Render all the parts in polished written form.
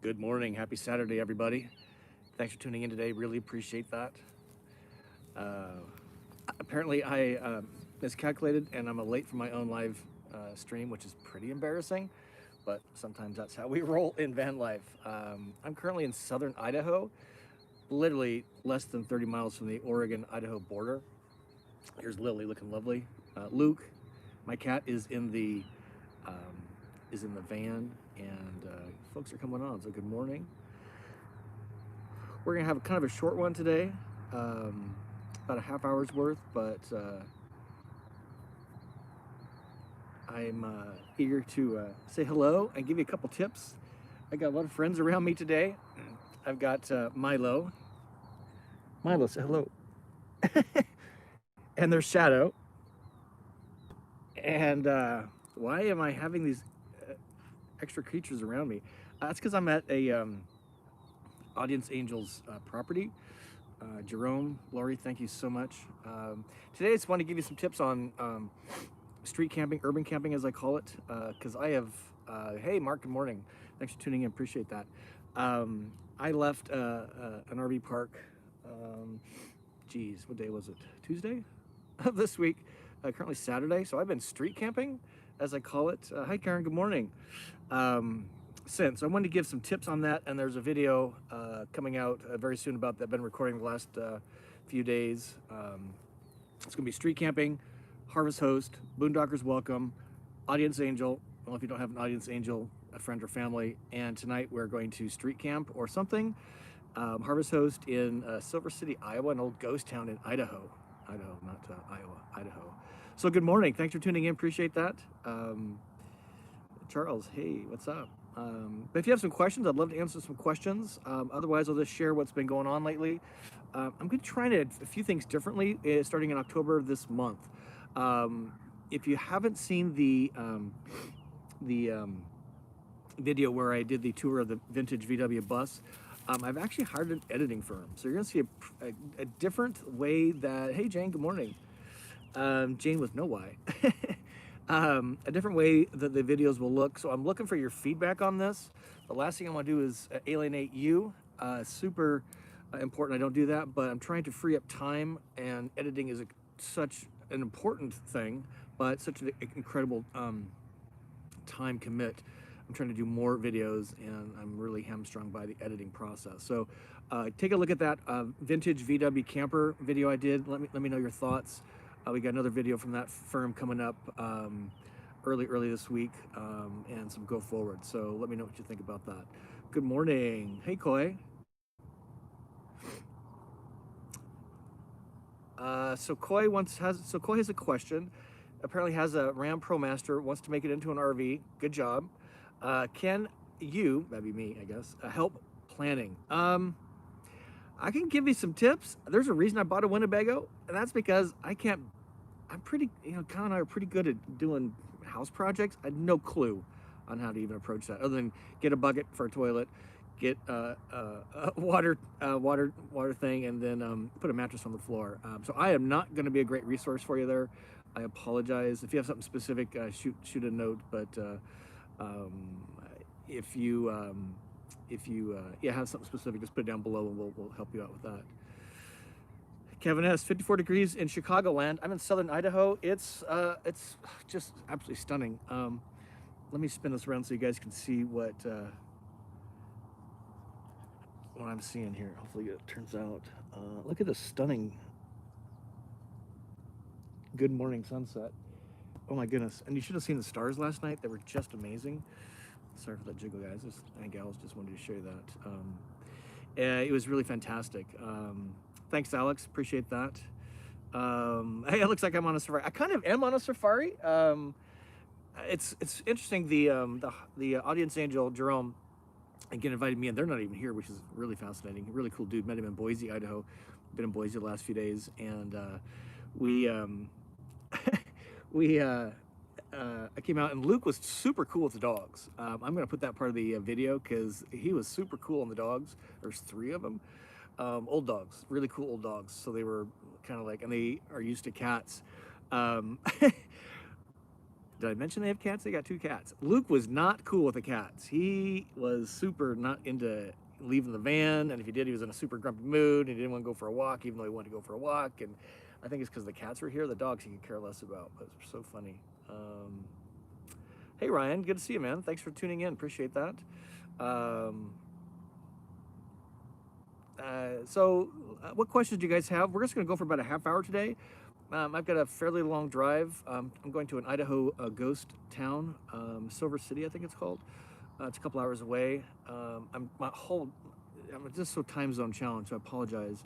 Good morning. Happy Saturday, everybody. Thanks for tuning in today. Really appreciate that. Uh, Apparently, I miscalculated and I'm late for my own live stream, which is pretty embarrassing, but sometimes that's how we roll in van life. I'm currently in southern Idaho, literally less than 30 miles from the Oregon-Idaho border. Here's Lily looking lovely. Luke, my cat, um, is in the van, and folks are coming on. So good morning. We're gonna have kind of a short one today, about a half hour's worth, but I'm eager to say hello and give you a couple tips. I got a lot of friends around me today. I've got Milo. Milo, say hello. And there's Shadow. And why am I having these extra creatures around me? That's because I'm at a Audience Angels property. Jerome, Lori, thank you so much. Today I just want to give you some tips on street camping, urban camping as I call it, because I have, hey Mark, good morning. Thanks for tuning in, appreciate that. I left an RV park, geez, what day was it? Tuesday of this week, currently Saturday. So I've been street camping, as I call it. Hi Karen, good morning. Since I wanted to give some tips on that, and there's a video coming out very soon about that I've been recording the last few days. It's gonna be street camping, Harvest Host, Boondockers Welcome, Audience Angel. Well, if you don't have an Audience Angel, a friend or family, and tonight we're going to street camp or something. Harvest Host in Silver City, Iowa, an old ghost town in Idaho. Idaho, not Iowa, Idaho. So good morning, thanks for tuning in, appreciate that. Charles, hey, what's up? But if you have some questions, I'd love to answer some questions. Otherwise, I'll just share what's been going on lately. I'm going to try a few things differently starting in October of this month. If you haven't seen the video where I did the tour of the vintage VW bus, I've actually hired an editing firm. So you're going to see a different way that, hey Jane, good morning. Jane with no Y. A different way that the videos will look. So I'm looking for your feedback on this. The last thing I want to do is alienate you. Super important. I don't do that, but I'm trying to free up time, and editing is such an important thing, but such an incredible time commit. I'm trying to do more videos, and I'm really hamstrung by the editing process. So take a look at that vintage VW camper video I did. Let me know your thoughts. We got another video from that firm coming up early this week, and some go forward. So let me know what you think about that. Good morning. Hey, Koi. So Koi has a question. Apparently has a Ram ProMaster, wants to make it into an RV. Good job. Can you, that'd be me, I guess, help planning? I can give you some tips. There's a reason I bought a Winnebago, and that's because I'm pretty, Kyle and I are pretty good at doing house projects. I had no clue on how to even approach that, other than get a bucket for a toilet, get a water thing, and then put a mattress on the floor. So I am not going to be a great resource for you there. I apologize. If you have something specific, shoot a note. But if you have something specific, just put it down below, and we'll help you out with that. Kevin S, 54 degrees in Chicagoland. I'm in southern Idaho. It's just absolutely stunning. Let me spin this around so you guys can see what I'm seeing here. Hopefully it turns out. Look at this stunning good morning sunset. Oh my goodness. And you should have seen the stars last night. They were just amazing. Sorry for that jiggle, guys and gals. Just wanted to show you that. It was really fantastic. Thanks, Alex. Appreciate that. Hey, it looks like I'm on a safari. I kind of am on a safari. It's interesting. The Audience Angel, Jerome, again, invited me, and they're not even here, which is really fascinating. Really cool dude. Met him in Boise, Idaho. Been in Boise the last few days, and I came out, and Luke was super cool with the dogs. I'm going to put that part of the video because he was super cool on the dogs. There's 3 of them. Old dogs, really cool old dogs. So they were kind of like, and they are used to cats. Did I mention they have cats? They got 2 cats. Luke was not cool with the cats. He was super not into leaving the van, and if he did, he was in a super grumpy mood, and he didn't want to go for a walk, even though he wanted to go for a walk. And I think it's because the cats were here. The dogs he could care less about, but it's so funny. Hey Ryan, good to see you, man. Thanks for tuning in. Appreciate that. What questions do you guys have? We're just going to go for about a half hour today. I've got a fairly long drive. I'm going to an Idaho ghost town, Silver City, I think it's called. It's a couple hours away. I'm just so time zone challenged, so I apologize.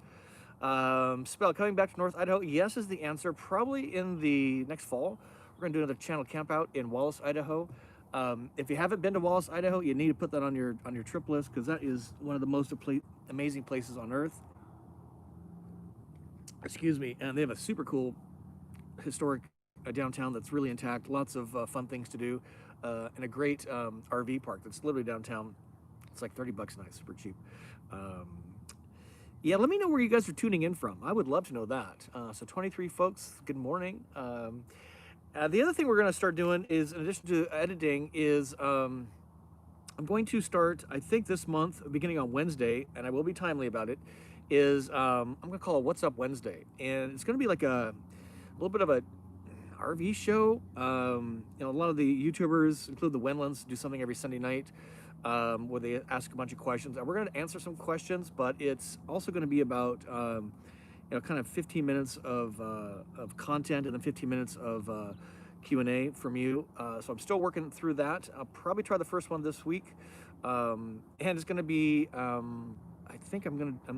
Spell, coming back to North Idaho, yes is the answer. Probably in the next fall. We're gonna do another channel camp out in Wallace, Idaho. If you haven't been to Wallace, Idaho, you need to put that on your trip list, because that is one of the most amazing places on earth. Excuse me. And they have a super cool historic downtown that's really intact. Lots of fun things to do, and a great RV park that's literally downtown. It's like 30 bucks a night, super cheap. Yeah, let me know where you guys are tuning in from. I would love to know that. So 23 folks, good morning. The other thing we're going to start doing is, in addition to editing, is I'm going to start, I think this month, beginning on Wednesday, and I will be timely about it, is I'm going to call it What's Up Wednesday. And it's going to be like a little bit of a RV show. A lot of the YouTubers, include the Wendlands, do something every Sunday night where they ask a bunch of questions. And we're going to answer some questions, but it's also going to be about kind of 15 minutes of content, and then 15 minutes of Q&A from you. So I'm still working through that. I'll probably try the first one this week. And it's going to be, I'm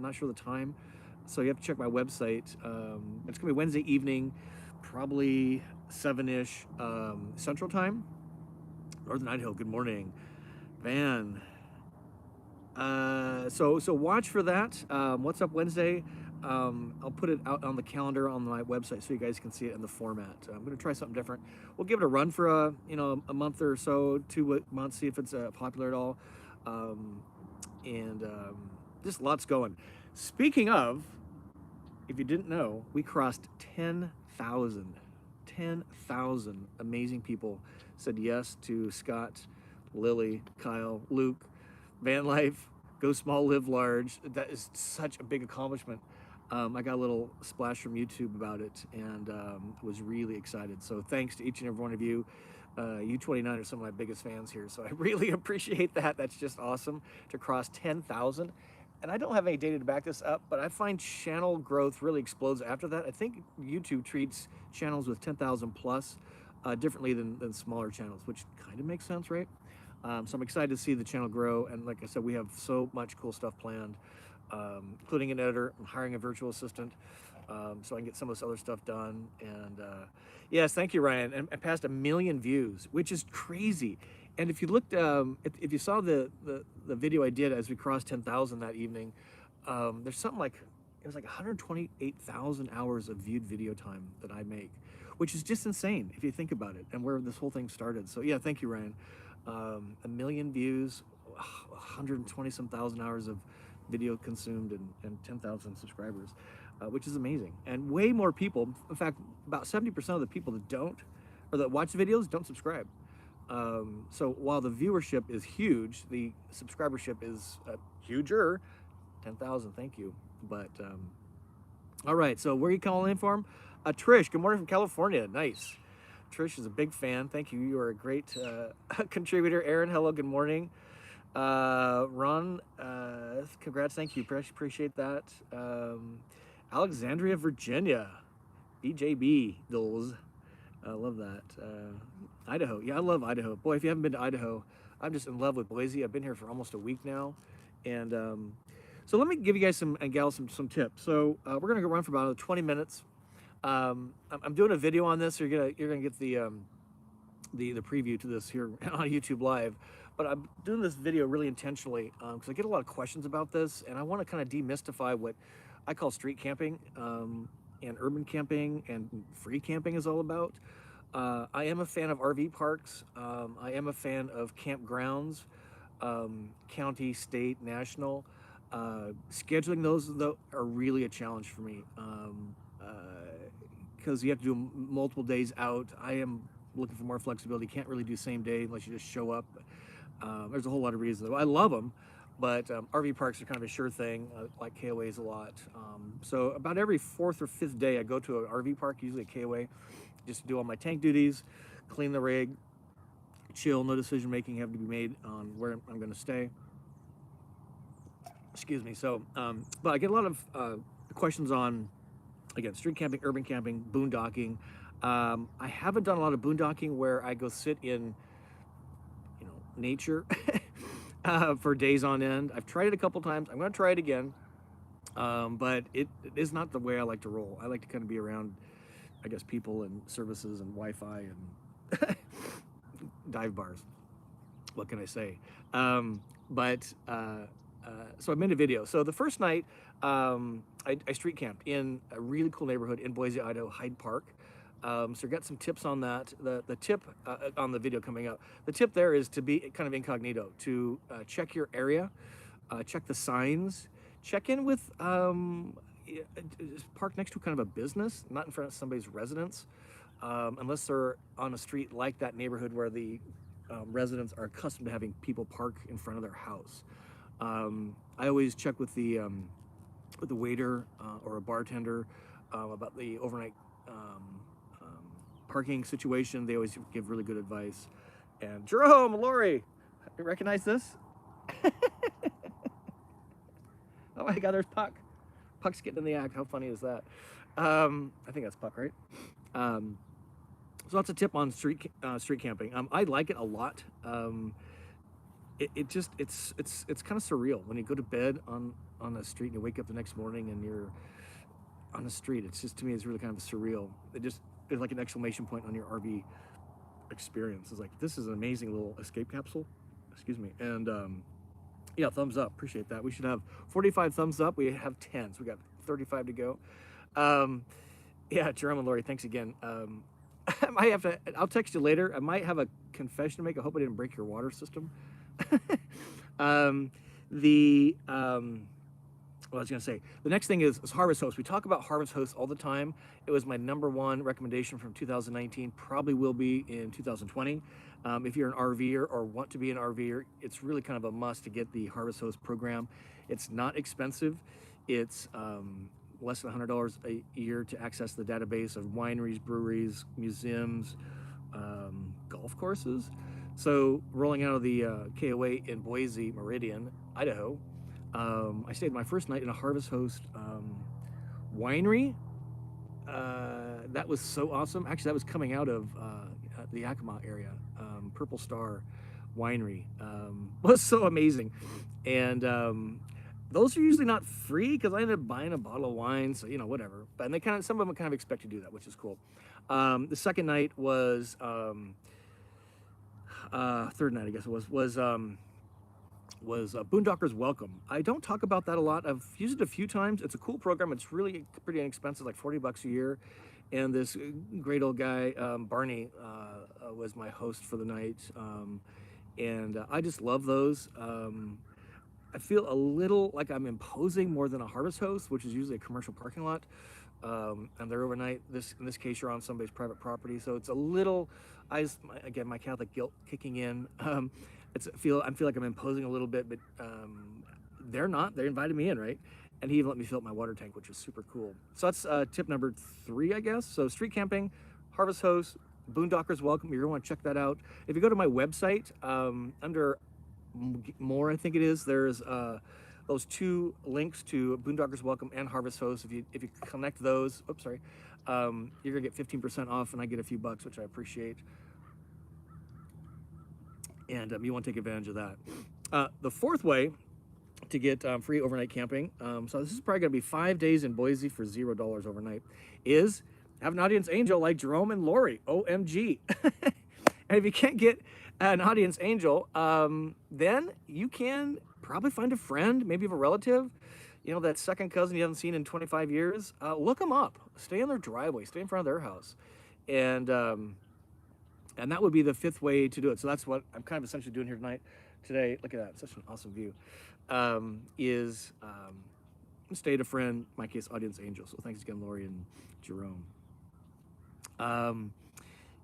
not sure the time, so you have to check my website. It's going to be Wednesday evening, probably 7-ish Central Time. Northern Idaho, good morning. Van. So watch for that. What's Up Wednesday? I'll put it out on the calendar on my website so you guys can see it in the format. I'm going to try something different. We'll give it a run for a month or so, 2 months, see if it's popular at all. Just lots going. Speaking of, if you didn't know, we crossed 10,000 amazing people said yes to Scott, Lily, Kyle, Luke, van life, go small, live large. That is such a big accomplishment. I got a little splash from YouTube about it, and was really excited. So thanks to each and every one of you. You 29 are some of my biggest fans here, so I really appreciate that. That's just awesome to cross 10,000. And I don't have any data to back this up, but I find channel growth really explodes after that. I think YouTube treats channels with 10,000 plus differently than smaller channels, which kind of makes sense, right? So I'm excited to see the channel grow. And like I said, we have so much cool stuff planned, including an editor. I'm hiring a virtual assistant so I can get some of this other stuff done. And yes, thank you, Ryan. And past 1 million views, which is crazy. And if you looked, if you saw the video I did as we crossed 10,000 that evening, there's something like, it was like 128,000 hours of viewed video time that I make, which is just insane if you think about it and where this whole thing started. So yeah, thank you, Ryan. 1 million views, 120 some thousand hours of video consumed, and 10,000 subscribers, which is amazing. And way more people, in fact, about 70% of the people that watch the videos don't subscribe. So while the viewership is huge, the subscribership is huger. 10,000, thank you. But all right, so where are you calling in from? Trish, good morning from California. Nice. Trish is a big fan. Thank you. You are a great contributor. Aaron, hello, good morning. Ron, congrats. Thank you. Appreciate that. Alexandria, Virginia. BJB, Doles. I love that. Idaho. Yeah, I love Idaho. Boy, if you haven't been to Idaho, I'm just in love with Boise. I've been here for almost a week now. And so let me give you guys some tips. So we're going to run for about 20 minutes. I'm doing a video on this. So you're gonna get the preview to this here on YouTube Live. But I'm doing this video really intentionally because I get a lot of questions about this, and I want to kind of demystify what I call street camping and urban camping and free camping is all about. I am a fan of RV parks. I am a fan of campgrounds, county, state, national. Scheduling those, though, are really a challenge for me because you have to do multiple days out. I am looking for more flexibility. Can't really do same day unless you just show up. There's a whole lot of reasons. I love them, but RV parks are kind of a sure thing. I like KOAs a lot. So about every 4th or 5th day, I go to an RV park, usually a KOA, just to do all my tank duties, clean the rig, chill. No decision making have to be made on where I'm going to stay. Excuse me. So, but I get a lot of questions on, again, street camping, urban camping, boondocking. I haven't done a lot of boondocking where I go sit in, nature for days on end. I've tried it a couple times. I'm going to try it again, but it is not the way I like to roll. I like to kind of be around, I guess, people and services and Wi-Fi and dive bars. What can I say? So I made a video. So the first night, I street camped in a really cool neighborhood in Boise, Idaho, Hyde Park. So I got some tips on that. The tip on the video coming up, the tip there is to be kind of incognito, to check your area, check the signs, check in with, park next to kind of a business, not in front of somebody's residence, unless they're on a street like that neighborhood where the residents are accustomed to having people park in front of their house. I always check with the waiter or a bartender about the overnight parking situation. They always give really good advice. And Jerome, Lori, you recognize this? Oh my God, there's Puck. Puck's getting in the act. How funny is that? I think that's Puck, right? So that's a tip on street camping. I like it a lot. It's kind of surreal when you go to bed on a street and you wake up the next morning and you're on the street. It's just, to me, it's really kind of surreal. It's like an exclamation point on your RV experience. It's like, this is an amazing little escape capsule. Excuse me. And yeah, thumbs up. Appreciate that. We should have 45 thumbs up. We have 10, so we got 35 to go. Yeah, Jerome and Lori, thanks again. I might have to, I'll text you later. I might have a confession to make. I hope I didn't break your water system. What I was going to say, the next thing is Harvest Host. We talk about Harvest Host all the time. It was my #1 recommendation from 2019, probably will be in 2020. If you're an RVer or want to be an RVer, it's really kind of a must to get the Harvest Host program. It's not expensive. It's less than $100 a year to access the database of wineries, breweries, museums, golf courses. So rolling out of the KOA in Boise, Meridian, Idaho, I stayed my first night in a Harvest Host winery. That was so awesome. Actually, that was coming out of the Yakima area. Purple Star Winery was so amazing. And those are usually not free because I ended up buying a bottle of wine, so whatever. But some of them kind of expect you to do that, which is cool. The second night was third night, I guess it was Boondockers Welcome. I don't talk about that a lot. I've used it a few times. It's a cool program. It's really pretty inexpensive, like $40 a year. And this great old guy, Barney, was my host for the night. And I just love those. I feel a little like I'm imposing more than a Harvest Host, which is usually a commercial parking lot. And they're overnight. In this case, you're on somebody's private property. So it's a little, again, my Catholic guilt kicking in. I feel like I'm imposing a little bit, but they're not. They invited me in, right? And he even let me fill up my water tank, which was super cool. So that's tip number 3, I guess. So street camping, Harvest Host, Boondockers Welcome. You're going to want to check that out. If you go to my website, under more, I think it is, there's those 2 links to Boondockers Welcome and Harvest Host. If you connect those, you're going to get 15% off, and I get a few bucks, which I appreciate. And you want to take advantage of that. The 4th way to get free overnight camping, so this is probably going to be 5 days in Boise for $0 overnight, is have an audience angel like Jerome and Lori. OMG. And if you can't get an audience angel, then you can probably find a friend, maybe you have a relative, that second cousin you haven't seen in 25 years. Look them up. Stay in their driveway. Stay in front of their house. And that would be the 5th way to do it. So that's what I'm kind of essentially doing here today. Look at that, such an awesome view. Stay at a friend, in my case, audience angel. So thanks again, Lori and Jerome.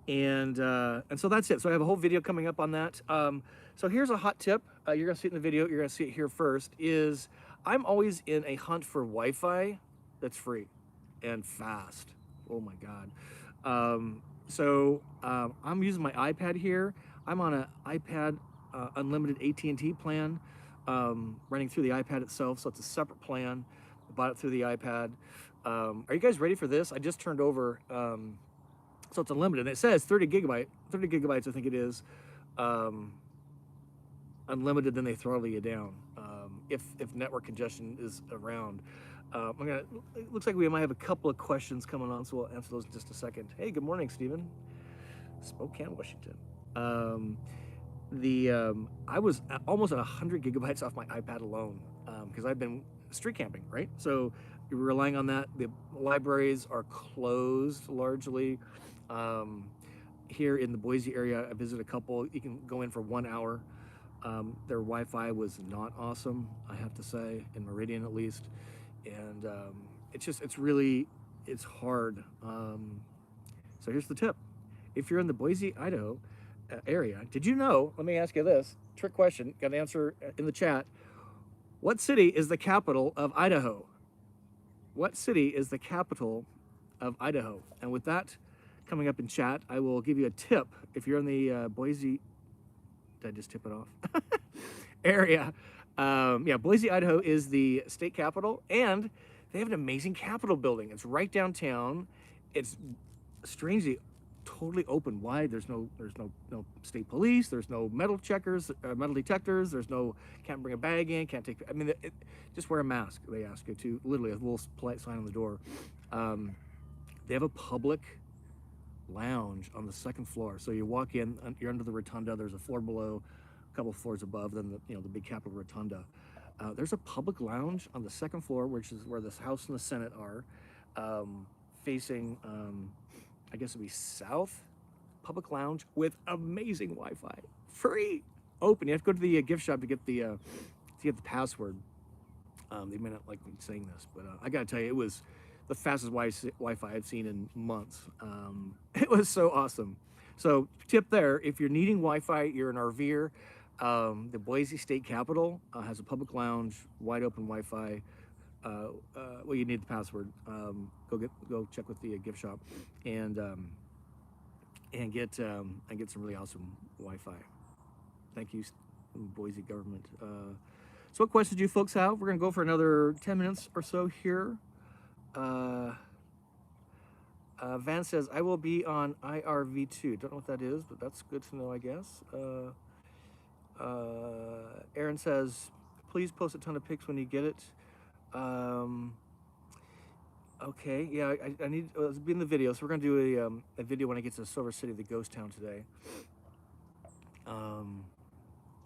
And so that's it. So I have a whole video coming up on that. So here's a hot tip. You're gonna see it in the video. You're gonna see it here first. Is I'm always in a hunt for Wi-Fi that's free and fast. Oh my God. I'm using my iPad here. I'm on an iPad unlimited AT&T plan, running through the iPad itself. So it's a separate plan. I bought it through the iPad. Are you guys ready for this? I just turned over. So it's unlimited. It says 30 gigabytes, I think it is. Unlimited, then they throttle you down if network congestion is around. It looks like we might have a couple of questions coming on, so we'll answer those in just a second. Hey, good morning, Stephen. Spokane, Washington. I was almost at 100 gigabytes off my iPad alone because I've been street camping, right? So you're relying on that. The libraries are closed largely. Here in the Boise area, I visited a couple. You can go in for 1 hour. Their Wi-Fi was not awesome, I have to say, in Meridian at least. And it's hard. So here's the tip. If you're in the Boise, Idaho area, did you know, let me ask you this, trick question, got an answer in the chat. What city is the capital of Idaho? What city is the capital of Idaho? And with that coming up in chat, I will give you a tip. If you're in the Boise, did I just tip it off? area. Yeah, Boise, Idaho is the state capital, and they have an amazing Capitol building. It's right downtown. It's strangely totally open, wide. There's no state police. There's no metal detectors. There's no can't bring a bag in, can't take. I mean, just wear a mask. They ask you to, literally a little polite sign on the door. They have a public lounge on the second floor. So you walk in, you're under the rotunda. There's a floor below, a couple floors above, then the big Capitol rotunda. There's a public lounge on the second floor, which is where this House and the Senate are, facing, I guess it'd be south. Public lounge with amazing Wi-Fi, free, open. You have to go to the gift shop to get the password. They may not like me saying this, but I gotta tell you, it was the fastest Wi-Fi I've seen in months. It was so awesome. So tip there, if you're needing Wi-Fi, you're an RVer, the Boise State Capitol has a public lounge, wide open Wi-Fi. Well, you need the password. Go check with the gift shop, and get some really awesome Wi-Fi. Thank you, Boise government. So what questions do you folks have? We're gonna go for another 10 minutes or so here. Van says, I will be on IRV2. Don't know what that is, but that's good to know, I guess. Aaron says, please post a ton of pics when you get it. Okay, yeah, I need to be in the video, so we're gonna do a video when I get to Silver City, the ghost town today.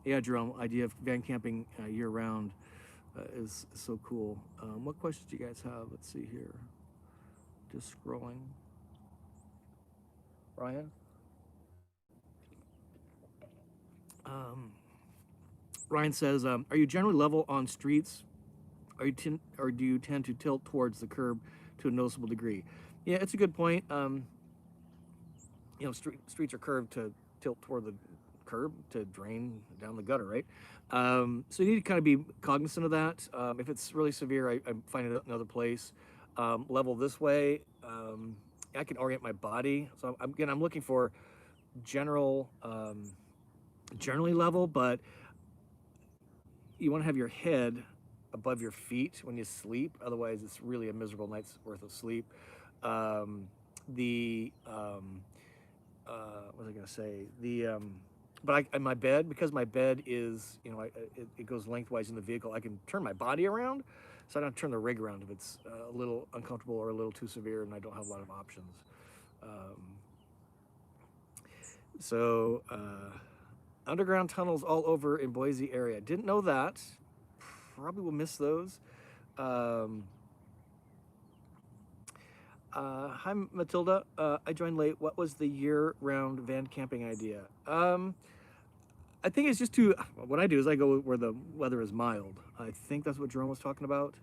Yeah, Jerome, idea of van camping year-round is so cool. What questions do you guys have? Let's see here. Just scrolling. Ryan? Ryan says, are you generally level on streets, or do you tend to tilt towards the curb to a noticeable degree? Yeah, it's a good point. Streets are curved to tilt toward the curb to drain down the gutter, right? So you need to kind of be cognizant of that. If it's really severe, I find it another place. Level this way, I can orient my body. So I'm looking for generally level, but you want to have your head above your feet when you sleep. Otherwise, it's really a miserable night's worth of sleep. What was I going to say? But in my bed, because my bed is, it goes lengthwise in the vehicle, I can turn my body around, so I don't turn the rig around if it's a little uncomfortable or a little too severe and I don't have a lot of options. Underground tunnels all over in Boise area. Didn't know that. Probably will miss those. Hi, Matilda. I joined late. What was the year-round van camping idea? I think it's just what I do is I go where the weather is mild. I think that's what Jerome was talking about.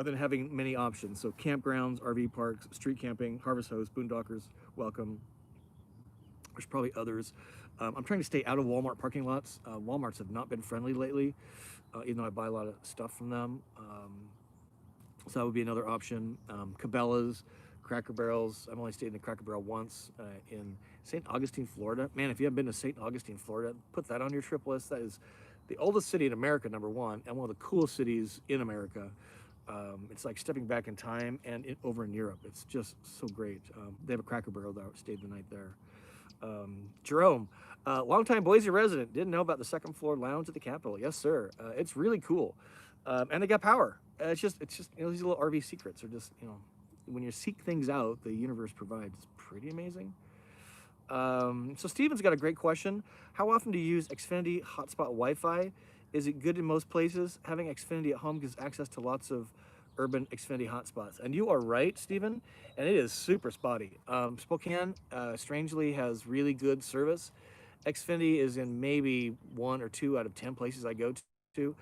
other than having many options. So campgrounds, RV parks, street camping, Harvest Host, Boondockers, Welcome. There's probably others. I'm trying to stay out of Walmart parking lots. Walmarts have not been friendly lately, even though I buy a lot of stuff from them. So that would be another option. Cabela's, Cracker Barrels. I've only stayed in the Cracker Barrel once in St. Augustine, Florida. Man, if you haven't been to St. Augustine, Florida, put that on your trip list. That is the oldest city in America, #1, and one of the coolest cities in America. It's like stepping back in time and over in Europe. It's just so great. They have a Cracker Barrel that stayed the night there. Jerome, longtime Boise resident, didn't know about the second floor lounge at the Capitol. Yes, sir. It's really cool. And they got power. It's just, you know, these little RV secrets are just, you know, when you seek things out, the universe provides. It's pretty amazing. So Steven's got a great question. How often do you use Xfinity hotspot Wi-Fi? Is it good in most places? Having Xfinity at home gives access to lots of urban Xfinity hotspots. And you are right, Steven, and it is super spotty. Spokane, strangely, has really good service. Xfinity is in maybe 1 or 2 out of 10 places I go to,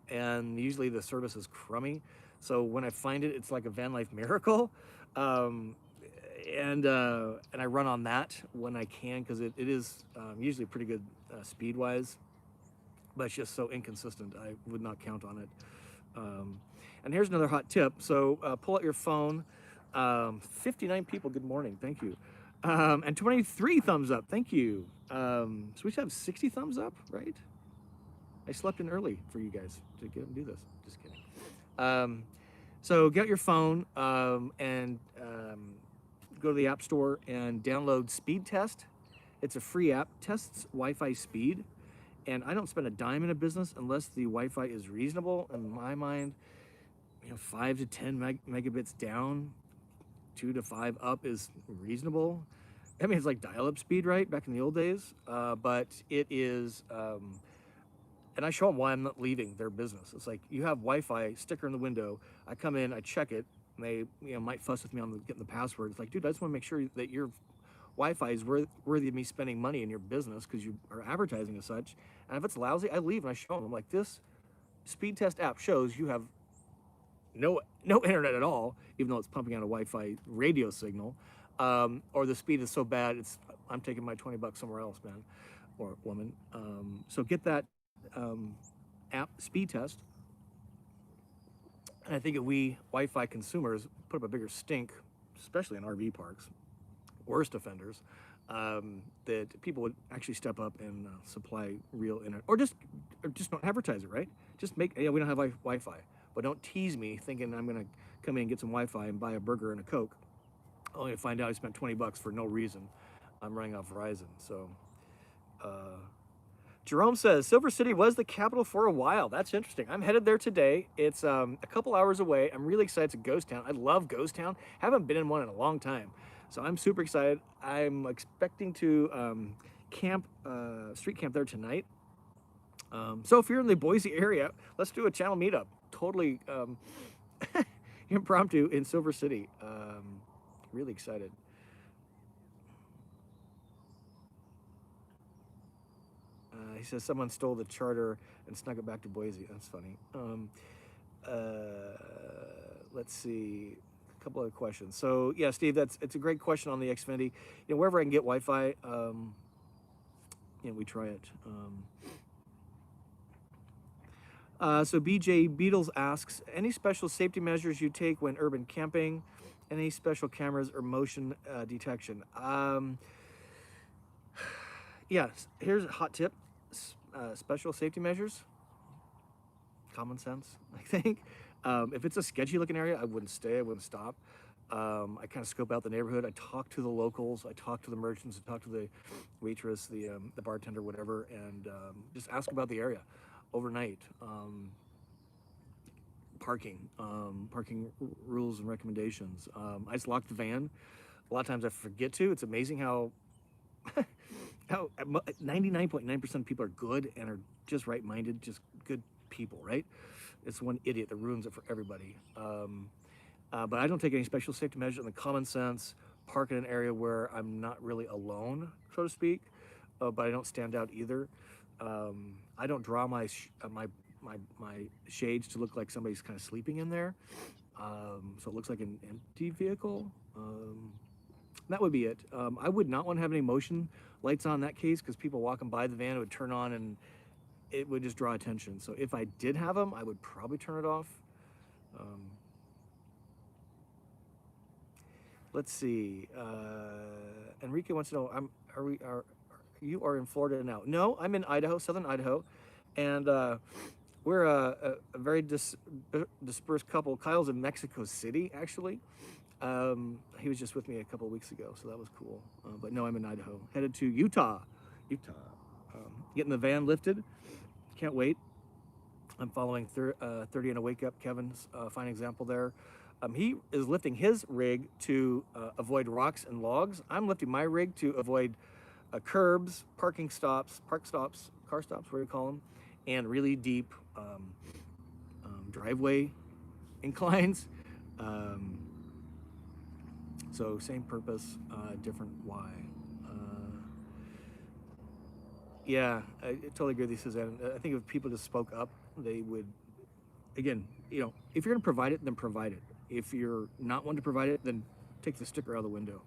and usually the service is crummy. So when I find it, it's like a van life miracle. And I run on that when I can, because it is usually pretty good speed-wise, but it's just so inconsistent. I would not count on it. And here's another hot tip. So pull out your phone. 59 people, good morning, thank you. And 23 thumbs up, thank you. So we should have 60 thumbs up, right? I slept in early for you guys to get them do this. Just kidding. So get your phone and go to the App Store and download Speed Test. It's a free app, tests Wi-Fi speed. And I don't spend a dime in a business unless the Wi-Fi is reasonable. In my mind, you know, 5 to 10 megabits down, 2 to 5 up is reasonable. I mean, it's like dial-up speed, right? Back in the old days. But it is, and I show them why I'm not leaving their business. It's like, you have Wi-Fi, sticker in the window. I come in, I check it, and they, you know, might fuss with me on getting the password. It's like, dude, I just want to make sure that your Wi-Fi is worthy of me spending money in your business because you are advertising as such. And if it's lousy, I leave and I show them. I'm like, this speed test app shows you have no internet at all, even though it's pumping out a Wi-Fi radio signal, or the speed is so bad, I'm taking my $20 somewhere else, man, or woman. So get that app, speed test. And I think if we Wi-Fi consumers put up a bigger stink, especially in RV parks, worst offenders, that people would actually step up and supply real internet, or just don't advertise it, right? Just make, yeah, we don't have Wi-Fi, but don't tease me thinking I'm gonna come in and get some Wi-Fi and buy a burger and a Coke, only to find out I spent $20 for no reason. I'm running off Verizon. So Jerome says Silver City was the capital for a while. That's interesting. I'm headed there today. It's a couple hours away. I'm really excited. It's a ghost town. I love ghost town. Haven't been in one in a long time. So I'm super excited. I'm expecting to street camp there tonight. So if you're in the Boise area, let's do a channel meetup. Totally impromptu in Silver City. Really excited. He says someone stole the charter and snuck it back to Boise. That's funny. Let's see. A couple other questions. So yeah, Steve, it's a great question on the Xfinity. You know, wherever I can get Wi-Fi, you know, we try it. So BJ Beatles asks, any special safety measures you take when urban camping? Any special cameras or motion detection? Yeah, here's a hot tip. Special safety measures, common sense, I think. If it's a sketchy looking area, I wouldn't stay, I wouldn't stop. I kind of scope out the neighborhood. I talk to the locals, I talk to the merchants, I talk to the waitress, the bartender, whatever, and just ask about the area overnight. Parking rules and recommendations. I just lock the van. A lot of times I forget to. It's amazing how 99.9% of people are good and are just right-minded, just good people, right? It's one idiot that ruins it for everybody. But I don't take any special safety measures in the common sense. Park in an area where I'm not really alone, so to speak, but I don't stand out either. I don't draw my shades to look like somebody's kind of sleeping in there. So it looks like an empty vehicle. That would be it. I would not want to have any motion lights on in that case, because people walking by the van, it would turn on and it would just draw attention. So if I did have them, I would probably turn it off. Let's see. Enrique wants to know, you are in Florida now? No, I'm in Idaho, southern Idaho, and we're a very dispersed couple. Kyle's in Mexico City, actually. He was just with me a couple of weeks ago, so that was cool. But no, I'm in Idaho, headed to Utah. Getting the van lifted. Can't wait. I'm following 30 and a Wake Up, Kevin's fine example there. He is lifting his rig to avoid rocks and logs. I'm lifting my rig to avoid curbs, car stops, what do you call them, and really deep driveway inclines. So same purpose, different why. Yeah, I totally agree with you, Suzanne. I think if people just spoke up, they would, again, you know, if you're gonna provide it, then provide it. If you're not one to provide it, then take the sticker out of the window.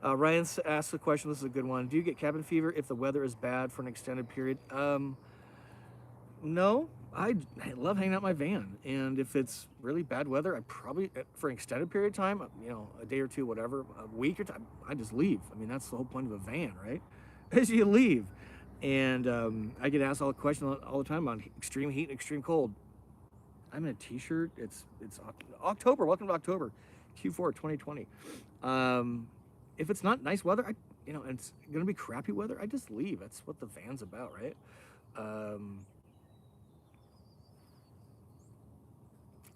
Ryan asked the question, this is a good one. Do you get cabin fever if the weather is bad for an extended period? No, I love hanging out in my van. And if it's really bad weather, I probably, for an extended period of time, you know, a day or two, whatever, a week or time, I just leave. I mean, that's the whole point of a van, right? Is you leave. And I get asked all the questions all the time on extreme heat and extreme cold. I'm in a t-shirt. It's October. Welcome to October, Q4 2020. If it's not nice weather, and it's gonna be crappy weather, I just leave. That's what the van's about, right?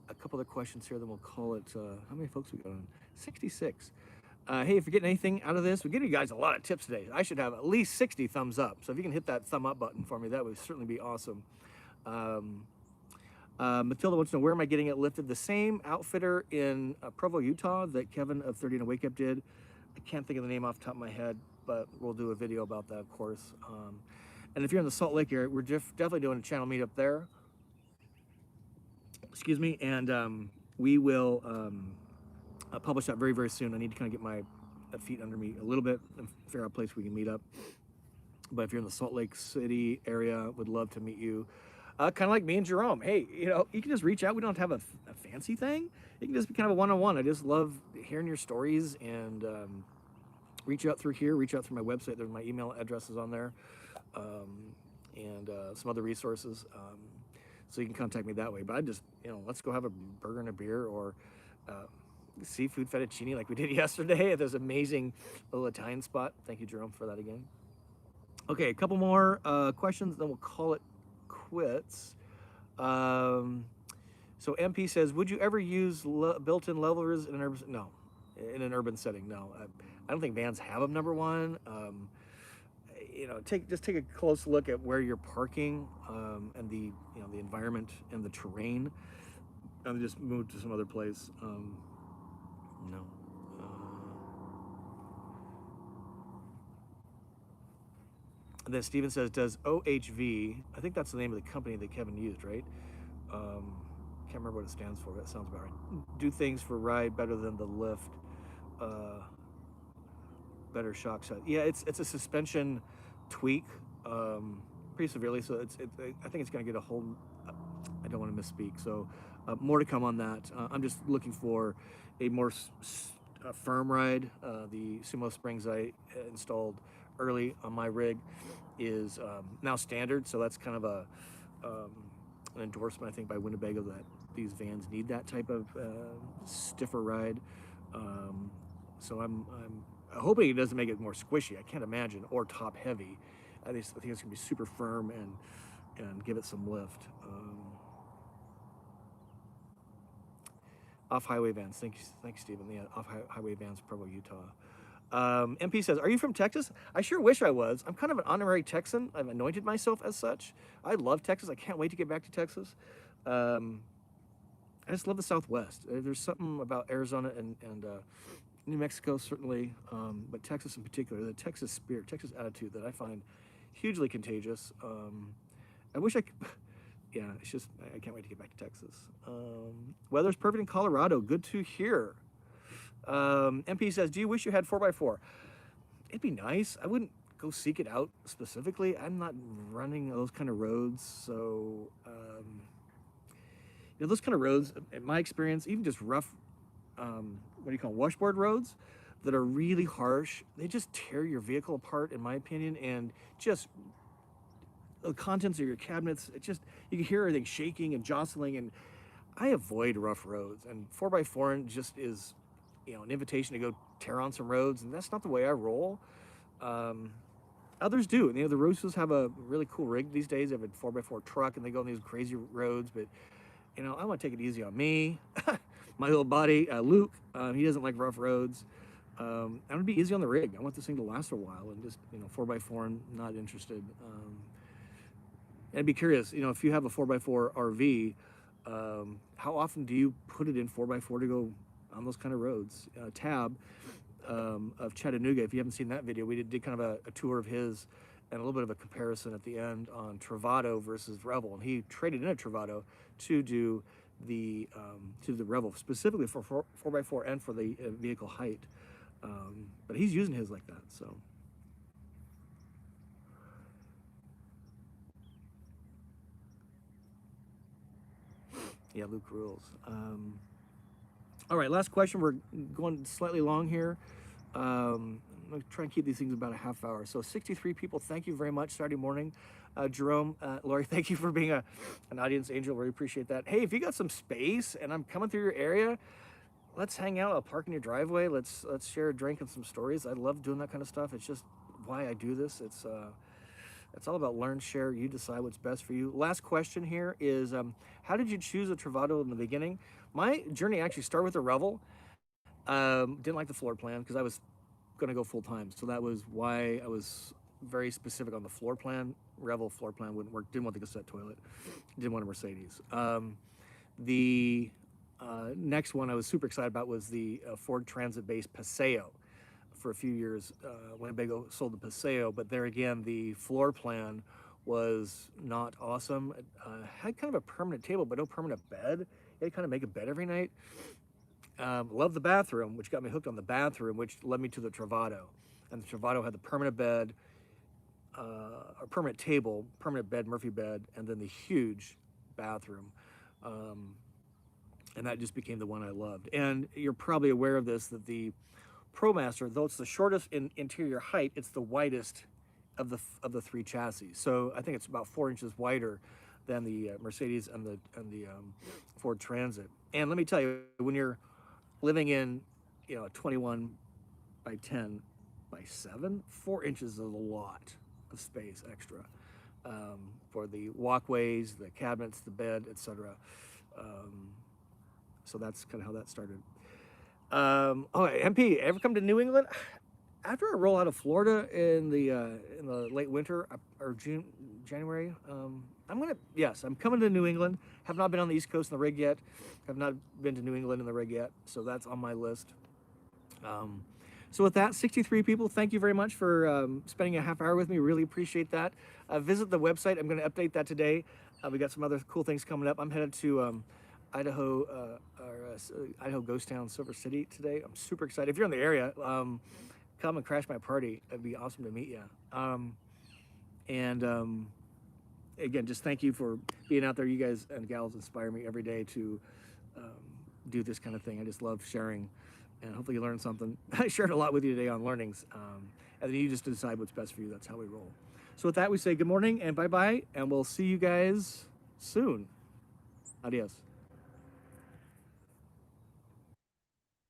A couple other questions here, then we'll call it. How many folks we got on? 66. Hey, if you're getting anything out of this, we're giving you guys a lot of tips today. I should have at least 60 thumbs up. So if you can hit that thumb up button for me, that would certainly be awesome. Matilda wants to know, where am I getting it lifted? The same outfitter in Provo, Utah that Kevin of 30 and a Wake Up did. I can't think of the name off the top of my head, but we'll do a video about that, of course. And if you're in the Salt Lake area, we're definitely doing a channel meetup there. Excuse me, and we will publish that very, very soon. I need to kind of get my feet under me a little bit and figure out a place we can meet up. But if you're in the Salt Lake City area, would love to meet you. Kind of like me and Jerome. Hey, you can just reach out. We don't have to have a fancy thing. It can just be kind of a one-on-one. I just love hearing your stories, and reach out through here, reach out through my website. There's my email addresses on there, and some other resources. So you can contact me that way. But I just, let's go have a burger and a beer, or seafood fettuccine like we did yesterday at this amazing little Italian spot. Thank you, Jerome, for that again. Okay, a couple more questions, then we'll call it quits. So MP says, would you ever use built-in levelers in an urban? No, in an urban setting, no. I don't think vans have them. Number one, just take a close look at where you're parking, and the environment and the terrain, and just move to some other place. No. And then Steven says, does OHV, I think that's the name of the company that Kevin used, right? Can't remember what it stands for, but that sounds about right. Do things for ride better than the lift, better shock shot. Yeah, it's a suspension tweak, pretty severely, so I think it's gonna get a whole, I don't want to misspeak, so more to come on that. I'm just looking for a more firm ride. The Sumo springs I installed early on my rig is now standard, so that's kind of an endorsement, I think, by Winnebago that these vans need that type of stiffer ride. So I'm hoping it doesn't make it more squishy. I can't imagine, or top heavy. I think it's gonna be super firm and give it some lift. Off-highway vans, thanks Stephen. Yeah, off-highway vans, Provo, Utah. MP says, are you from Texas? I sure wish I was. I'm kind of an honorary Texan. I've anointed myself as such. I love Texas. I can't wait to get back to Texas. I just love the Southwest. There's something about Arizona and New Mexico, certainly, but Texas in particular, the Texas spirit, Texas attitude that I find hugely contagious. I wish I could, yeah, it's just, I can't wait to get back to Texas. Weather's perfect in Colorado. Good to hear. MP says, do you wish you had 4x4? It'd be nice. I wouldn't go seek it out specifically. I'm not running those kind of roads. So, you know, those kind of roads, in my experience, even just rough, what do you call them, washboard roads that are really harsh, they just tear your vehicle apart, in my opinion, and just the contents of your cabinets, it just, you can hear everything shaking and jostling, and I avoid rough roads, and 4x4 just is, you know, an invitation to go tear on some roads, and that's not the way I roll. Others do. You know, the Roosters have a really cool rig these days. They have a 4x4 truck, and they go on these crazy roads, but, you know, I want to take it easy on me. My little buddy, Luke, he doesn't like rough roads. I'm going to be easy on the rig. I want this thing to last a while, and just, you know, 4x4, I'm not interested. I'd be curious, you know, if you have a 4x4 RV, how often do you put it in 4x4 to go on those kind of roads? Tab of Chattanooga, if you haven't seen that video, we did kind of a tour of his and a little bit of a comparison at the end on Travado versus Revel, and he traded in a Travado to do the Revel, specifically for 4x4 and for the vehicle height. But he's using his like that, so. Yeah, Luke rules. All right, last question. We're going slightly long here. I'm going to try and keep these things about a half hour. So 63 people, thank you very much. Saturday morning. Jerome, Lori, thank you for being an audience angel. Really appreciate that. Hey, if you got some space and I'm coming through your area, let's hang out. I'll park in your driveway. Let's share a drink and some stories. I love doing that kind of stuff. It's just why I do this. It's all about learn, share, you decide what's best for you. Last question here is, how did you choose a Travado in the beginning? My journey actually started with a Revel. Didn't like the floor plan because I was going to go full time. So that was why I was very specific on the floor plan. Revel floor plan wouldn't work. Didn't want the cassette toilet. Didn't want a Mercedes. The next one I was super excited about was the Ford Transit-based Paseo. For a few years, Winnebago sold the Paseo, but there again, the floor plan was not awesome. It had kind of a permanent table, but no permanent bed. You had to kind of make a bed every night. Loved the bathroom, which got me hooked on the bathroom, which led me to the Travado. And the Travado had the permanent bed, a permanent table, permanent bed, Murphy bed, and then the huge bathroom. And that just became the one I loved. And you're probably aware of this, that the ProMaster, though it's the shortest in interior height, it's the widest of the three chassis. So I think it's about 4 inches wider than the Mercedes and the Ford Transit. And let me tell you, when you're living in, you know, a 21 by 10 by 7, 4 inches is a lot of space extra for the walkways, the cabinets, the bed, etc. So that's kind of how that started. Oh, MP, ever come to New England? After I roll out of Florida in the late winter or January, I'm coming to New England. Have not been on the East Coast in the rig yet. Have not been to New England in the rig yet, so that's on my list. So with that, 63 people, thank you very much for spending a half hour with me. Really appreciate that. Visit the website. I'm going to update that today. We got some other cool things coming up. I'm headed to Idaho Ghost Town, Silver City today. I'm super excited. If you're in the area, come and crash my party. It'd be awesome to meet you. Again, just thank you for being out there. You guys and gals inspire me every day to do this kind of thing. I just love sharing, and hopefully you learned something. I shared a lot with you today on learnings, and then you just decide what's best for you. That's how we roll. So with that, we say good morning and bye-bye, and we'll see you guys soon. Adios.